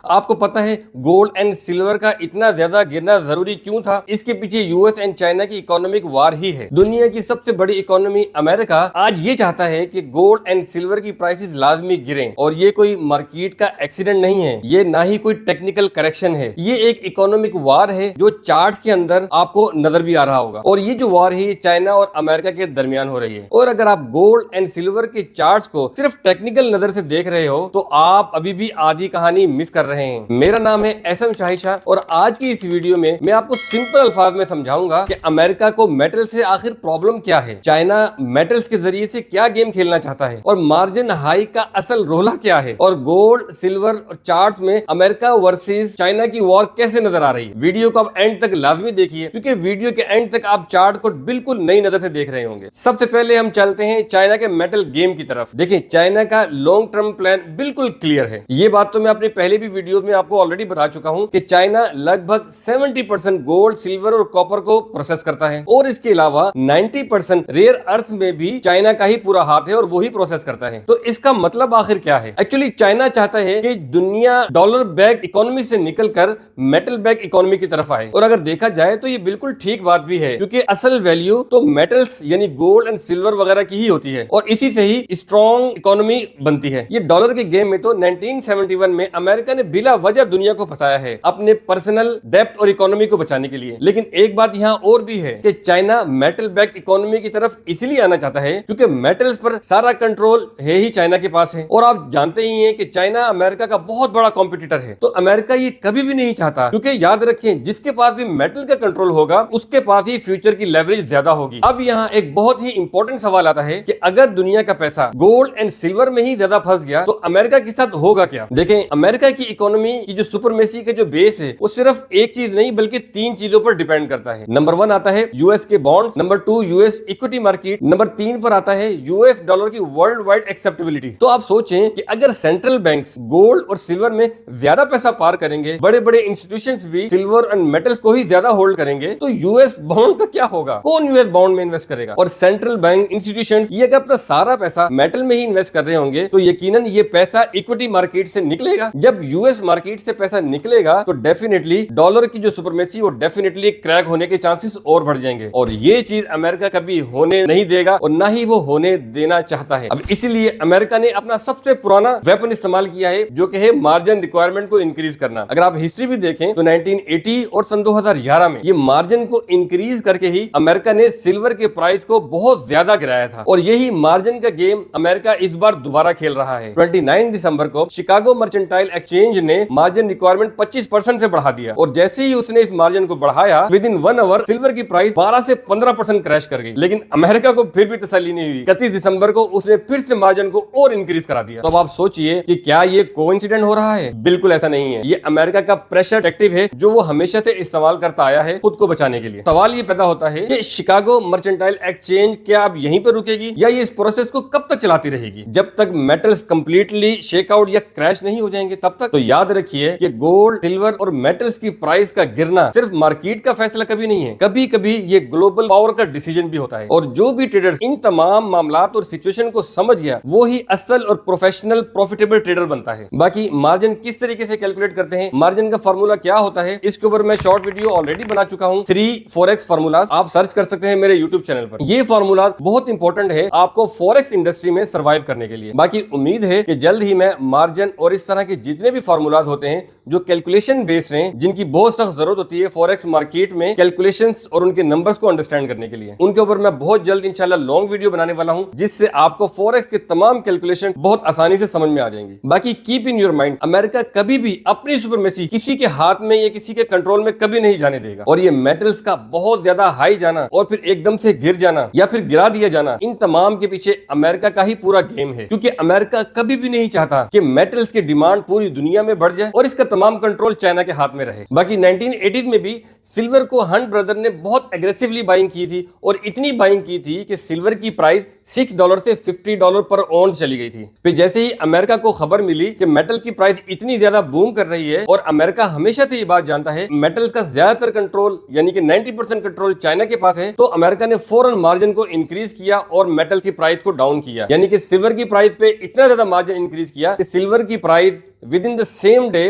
आपको पता है गोल्ड एंड सिल्वर का इतना ज्यादा गिरना जरूरी क्यों था? इसके पीछे यूएस एंड चाइना की इकोनॉमिक वार ही है। दुनिया की सबसे बड़ी इकोनॉमी अमेरिका आज ये चाहता है कि गोल्ड एंड सिल्वर की प्राइसेस लाजमी गिरें, और ये कोई मार्केट का एक्सीडेंट नहीं है, ये ना ही कोई टेक्निकल करेक्शन है, ये एक इकोनॉमिक वार है जो चार्ट्स के अंदर आपको नजर भी आ रहा होगा। और ये जो वार है ये चाइना और अमेरिका के दरमियान हो रही है। और अगर आप गोल्ड एंड सिल्वर के चार्ट्स को सिर्फ टेक्निकल नजर से देख रहे हो तो आप अभी भी आधी कहानी मिस कर रहे हैं। मेरा नाम है एसएम शाहिशा और आज की इस वीडियो में मैं आपको सिंपल अल्फाज में समझाऊंगा कि अमेरिका को मेटल से आखिर प्रॉब्लम क्या है, चाइना मेटल्स के जरिए से क्या गेम खेलना चाहता है, और मार्जिन हाई का असल रोला क्या है, और गोल्ड सिल्वर और चार्ट्स में अमेरिका वर्सेस चाइना की वॉर कैसे नजर आ रही है। वीडियो को आप एंड तक लाजमी देखिए, क्योंकि वीडियो के एंड तक आप चार्ट को बिल्कुल नई नजर से देख रहे होंगे। सबसे पहले हम चलते हैं चाइना के मेटल गेम की तरफ। देखिए, चाइना का लॉन्ग टर्म प्लान बिल्कुल क्लियर है। ये बात तो मैं अपनी पहले भी वीडियो में आपको ऑलरेडी बता चुका हूं कि चाइना लगभग 70% गोल्ड सिल्वर और कॉपर को प्रोसेस करता है, और इसके अलावा 90% रेयर अर्थ में भी चाइना का ही पूरा हाथ है और वो ही प्रोसेस करता है। तो इसका मतलब आखिर क्या है? एक्चुअली चाइना चाहता है कि दुनिया डॉलर बैक इकोनॉमी से निकलकर मेटल बैक इकोनॉमी की तरफ आए, और अगर देखा जाए तो ये बिल्कुल ठीक बात भी है, क्योंकि असल वैल्यू तो मेटल्स यानी गोल्ड एंड सिल्वर वगैरह की ही होती है, और इसी से ही स्ट्रॉन्ग इकोनॉमी बनती है। ये डॉलर के गेम में तो 1971 में अमेरिका ने बिला वजह दुनिया को फंसाया है अपने पर्सनल डेप्ट और इकोनॉमी को बचाने के लिए। लेकिन एक बात यहाँ और भी है कि चाइना मेटल बैक इकोनॉमी की तरफ इसलिए आना चाहता है क्योंकि मेटल्स पर सारा कंट्रोल है ही चाइना के पास है, और आप जानते ही हैं कि चाइना अमेरिका का बहुत बड़ा कॉम्पिटिटर है। तो अमेरिका ये कभी भी नहीं चाहता, क्योंकि याद रखें जिसके पास भी मेटल का कंट्रोल होगा उसके पास ही फ्यूचर की लेवरेज ज्यादा होगी। अब यहाँ एक बहुत ही इंपॉर्टेंट सवाल आता है कि अगर दुनिया का पैसा गोल्ड एंड सिल्वर में ही ज्यादा फंस गया तो अमेरिका के साथ होगा क्या? देखें, अमेरिका की इकोनॉमी की जो सुपरमेसी का जो बेस है वो सिर्फ एक चीज नहीं बल्कि 3 चीजों पर डिपेंड करता है। नंबर 1 आता है यूएस के bonds, number 2 US equity market, number 3 पर आता है यूएस डॉलर की वर्ल्ड वाइड एक्सेप्टेबिलिटी। तो आप सोचें कि अगर सेंट्रल बैंक्स गोल्ड और सिल्वर में ज्यादा पैसा पार करेंगे, बड़े बड़े इंस्टीट्यूशंस भी सिल्वर एंड मेटल्स को ही ज्यादा होल्ड करेंगे, तो यूएस बॉन्ड का क्या होगा? कौन यूएस बॉन्ड में इन्वेस्ट करेगा? और सेंट्रल बैंक इंस्टीट्यूशंस ये अगर अपना सारा पैसा मेटल में ही इन्वेस्ट कर रहे होंगे तो यकीनन ये पैसा इक्विटी मार्केट से निकलेगा। जब यूएस मार्केट से पैसा निकलेगा तो डेफिनेटली डॉलर की जो सुपरमेसी वो डेफिनेटली क्रैक होने के चांसेस और बढ़ जाएंगे, और ये चीज अमेरिका कभी होने नहीं देगा और ना ही वो होने देना चाहता है। अब इसीलिए अमेरिका ने अपना सबसे पुराना वेपन इस्तेमाल किया है, जो कि है मार्जिन रिक्वायरमेंट को इंक्रीज करना। अगर आप हिस्ट्री भी देखें तो 1980 और सन 2011 में ये मार्जिन को इंक्रीज करके ही अमेरिका ने सिल्वर के प्राइस को बहुत ज्यादा गिराया था, और यही मार्जिन का गेम अमेरिका इस बार दोबारा खेल रहा है। 29 दिसंबर को शिकागो मर्चेंटाइल एक्सचेंज ने मार्जिन रिक्वायरमेंट 25% से बढ़ा दिया, और जैसे ही उसने इस मार्जिन को बढ़ाया विद इन 1 आवर सिल्वर की प्राइस 12 से 15% क्रैश कर गई। लेकिन अमेरिका को फिर भी तसल्ली नहीं हुई। 31 दिसंबर को उसने फिर से मार्जिन को और इंक्रीज करा दिया। तो अब आप सोचिए कि क्या ये कोइंसिडेंट हो रहा है? बिल्कुल ऐसा नहीं है। ये अमेरिका का प्रेशर टैक्टिक है जो वो हमेशा से इस्तेमाल करता आया है खुद को बचाने के लिए। सवाल ये पैदा होता है कि शिकागो मर्चेंटाइल एक्सचेंज क्या अब यहीं पर रुकेगी, या ये इस प्रोसेस को कब तक चलाती रहेगी? जब तक मेटल्स कंप्लीटली शेक आउट या क्रैश नहीं हो जाएंगे तब तक। तो याद रखिए कि गोल्ड सिल्वर और मेटल्स की प्राइस का गिरना सिर्फ मार्केट का फैसला कभी नहीं है, कभी कभी ये ग्लोबल पावर का डिसीजन भी होता है। और जो भी ट्रेडर्स इन तमाम मामलात और सिचुएशन को समझ गया वो ही असल और प्रोफेशनल प्रॉफिटेबल ट्रेडर बनता है। बाकी मार्जिन किस तरीके से कैलकुलेट करते हैं, मार्जिन का फॉर्मूला क्या होता है, इसके ऊपर मैं शॉर्ट वीडियो ऑलरेडी बना चुका हूं। 3 फॉरेक्स फार्मूलाज आप सर्च कर सकते हैं मेरे यूट्यूब चैनल पर। ये फार्मूला बहुत इंपॉर्टेंट है आपको फॉरेक्स इंडस्ट्री में सर्वाइव करने के लिए। बाकी उम्मीद है कि जल्द ही मैं मार्जिन और इस तरह के जितने भी फार्मूलाज होते हैं जो कैलकुलेशन बेस्ड हैं, जिनकी बहुत सख्त जरूरत होती है फॉरेक्स मार्केट में कैलकुलेशंस और उनके नंबर्स को अंडरस्टैंड करने के लिए, उनके ऊपर मैं बहुत जल्द इंशाल्लाह लॉन्ग वीडियो बनाने वाला हूं, जिससे आपको फॉरेक्स के तमाम कैलकुलेशन बहुत आसानी से समझ में आ जाएंगी। बाकी keep in your mind, America कभी भी अपनी सुपरमेसी किसी के हाथ में या किसी के कंट्रोल में कभी नहीं जाने देगा, और ये मेटल्स का बहुत ज्यादा हाई जाना और फिर एकदम से गिर जाना या फिर गिरा दिया जाना, इन तमाम के पीछे अमेरिका का ही पूरा गेम है। क्योंकि अमेरिका कभी भी नहीं चाहता कि मेटल्स की डिमांड पूरी दुनिया में बढ़ जाए और इसका तमाम कंट्रोल चाइना के हाथ में रहे। बाकी 1980 में भी सिल्वर को हंट ब्रदर ने बहुत एग्रेसिवली बाइंग की थी, और इतनी बाइंग की थी कि सिल्वर की प्राइस $6 से $50 पर औंस चली गई थी। फिर जैसे ही अमेरिका को खबर मिली कि मेटल की प्राइस इतनी ज्यादा बूम कर रही है, और अमेरिका हमेशा से ये बात जानता है मेटल का ज्यादातर कंट्रोल यानी कि 90% कंट्रोल चाइना के पास है, तो अमेरिका ने फौरन मार्जिन को इंक्रीज किया और मेटल की प्राइस को डाउन किया। यानी कि सिल्वर की प्राइस पे इतना ज्यादा मार्जिन इंक्रीज किया कि सिल्वर की price with in the same day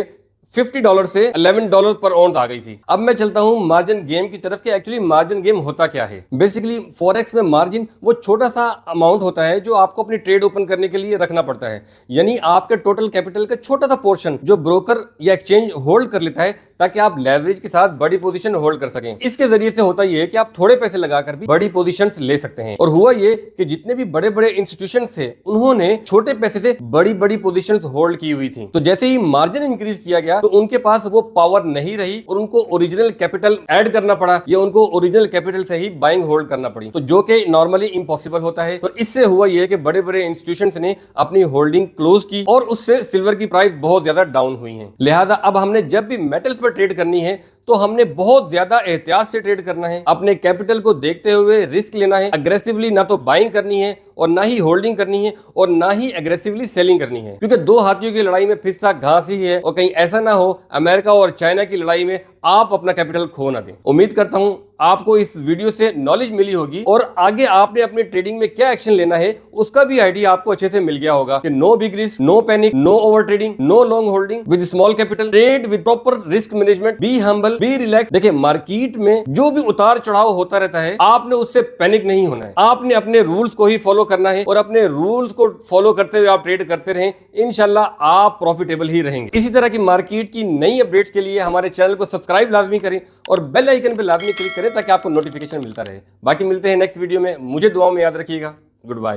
$50 से $11 पर ऑन आ गई थी। अब मैं चलता हूं मार्जिन गेम की तरफ कि एक्चुअली मार्जिन गेम होता क्या है। बेसिकली फॉरेक्स में मार्जिन वो छोटा सा अमाउंट होता है जो आपको अपनी ट्रेड ओपन करने के लिए रखना पड़ता है, यानी आपके टोटल कैपिटल का छोटा सा पोर्शन जो ब्रोकर या एक्सचेंज होल्ड कर लेता है ताकि आप लेवरेज के साथ बड़ी पोजीशन होल्ड कर सकें। इसके जरिए से होता यह है कि आप थोड़े पैसे लगाकर भी बड़ी पोजीशंस ले सकते हैं। और हुआ ये कि जितने भी बड़े बड़े इंस्टीट्यूशन थे उन्होंने छोटे पैसे से बड़ी बड़ी पोजीशंस होल्ड की हुई थी। तो जैसे ही मार्जिन इंक्रीज किया गया तो उनके पास वो पावर नहीं रही और उनको ओरिजिनल कैपिटल ऐड करना पड़ा या उनको ओरिजिनल कैपिटल से ही बाइंग होल्ड करना पड़ी, तो जो कि नॉर्मली इम्पॉसिबल होता है। तो इससे हुआ यह कि बड़े बड़े इंस्टीट्यूशंस ने अपनी होल्डिंग क्लोज की और उससे सिल्वर की प्राइस बहुत ज्यादा डाउन हुई है। लिहाजा अब हमने जब भी मेटल्स पर ट्रेड करनी है तो हमने बहुत ज्यादा एहतियात से ट्रेड करना है, अपने कैपिटल को देखते हुए रिस्क लेना है। अग्रेसिवली ना तो बाइंग करनी है और ना ही होल्डिंग करनी है और ना ही एग्रेसिवली सेलिंग करनी है, क्योंकि दो हाथियों की लड़ाई में फिस्सा घास ही है और कहीं ऐसा ना हो अमेरिका और चाइना की लड़ाई में आप अपना कैपिटल खो ना दें। उम्मीद करता हूं आपको इस वीडियो से नॉलेज मिली होगी और आगे आपने अपने ट्रेडिंग में क्या एक्शन लेना है उसका भी आइडिया आपको अच्छे से मिल गया होगा कि no big risk, no panic, no over trading, no long holding, with small capital, trade with proper risk management, be humble, be relax. देखिए मार्केट में जो भी उतार चढ़ाव होता रहता है आपने उससे पैनिक नहीं होना है, आपने अपने रूल्स को ही फॉलो करना है और अपने रूल्स को फॉलो करते हुए आप ट्रेड करते रहें, इंशाल्लाह आप प्रॉफिटेबल ही रहेंगे। इसी तरह की मार्केट की नई अपडेट्स के लिए हमारे चैनल को सब्सक्राइब लाजमी करें और बेल आइकन पे लाजमी क्लिक करें ताकि आपको नोटिफिकेशन मिलता रहे। बाकी मिलते हैं नेक्स्ट वीडियो में, मुझे दुआओं में याद रखिएगा। Good bye.